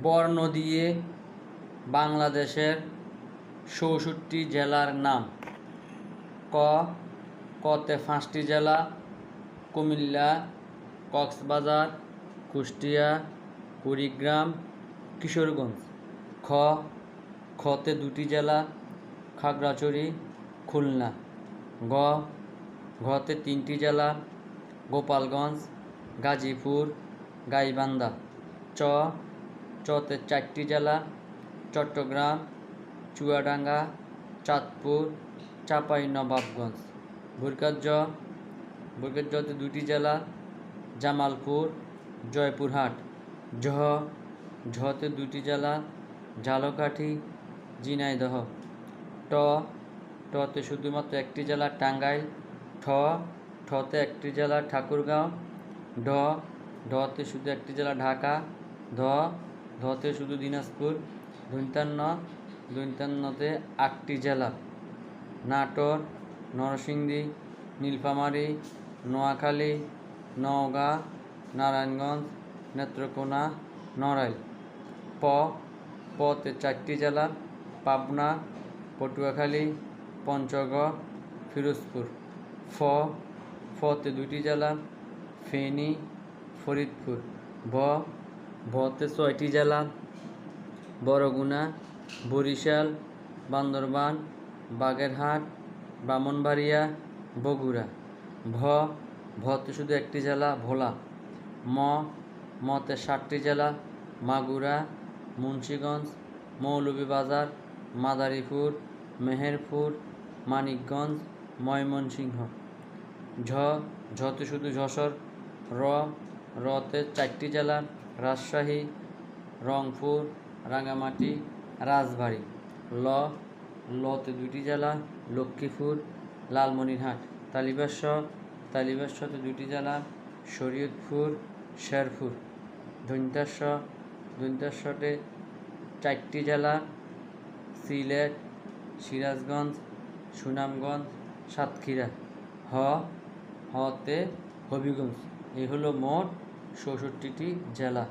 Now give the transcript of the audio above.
বর্ণ দিয়ে বাংলাদেশের ৬৪ জেলার নাম। কতে 5টি জেলা: কুমিল্লা, কক্সবাজার, কুষ্টিয়া, কুড়িগ্রাম, কিশোরগঞ্জ। খতে 2টি জেলা: খাগড়াছড়ি, খুলনা। ঘতে 3টি জেলা: গোপালগঞ্জ, গাজীপুর, গাইবান্ধা। চতে 4টি জেলা: চট্টগ্রাম, চুয়াডাঙ্গা, চাঁদপুর, চাঁপাইনবাবগঞ্জ। জতে 2টি জেলা: জামালপুর, জয়পুরহাট। ঝতে 2টি জেলা: ঝালকাঠি, ঝিনাইদহ। টতে শুধুমাত্র 1টি জেলা: টাঙ্গাইল। ঠতে 1টি জেলা: ঠাকুরগাঁও। ঢতে শুধু 1টি জেলা: ঢাকা। ধতে শুধু দিনাজপুর। দন্ত্যান্নতে 8টি জেলা: নাটোর, নরসিংদী, নীলফামারী, নোয়াখালী, নওগাঁ, নারায়ণগঞ্জ, নেত্রকোনা, নড়াইল। পতে 4টি জেলা: পাবনা, পটুয়াখালী, পঞ্চগড়, ফিরোজপুর। ফতে 2টি জেলা: ফেনী, ফরিদপুর। ভতে 6টি জেলা: বরগুনা, বরিশাল, বান্দরবান, বাগেরহাট, ব্রাহ্মণবাড়িয়া, বগুড়া। ভতে শুধু 1টি জেলা: ভোলা। মতে 7টি জেলা: মাগুরা, মুন্সিগঞ্জ, মৌলভীবাজার, মাদারীপুর, মেহেরপুর, মানিকগঞ্জ, ময়মনসিংহ। ঝতে শুধু যশোর। রতে 4টি জেলা: রাজশাহী, রংপুর, রাঙ্গামাটি, রাজবাড়ী। লতে 2টি জেলা: লক্ষ্মীপুর, লালমনিরহাট। তালিবাসতে 2টি জেলা: শরীয়তপুর, শেরপুর। দন্ত্যাস্বতে 4টি জেলা: সিলেট, সিরাজগঞ্জ, সুনামগঞ্জ, সাতক্ষীরা। হতে হবিগঞ্জ। এই হলো মোট ৬৪টি জেলা।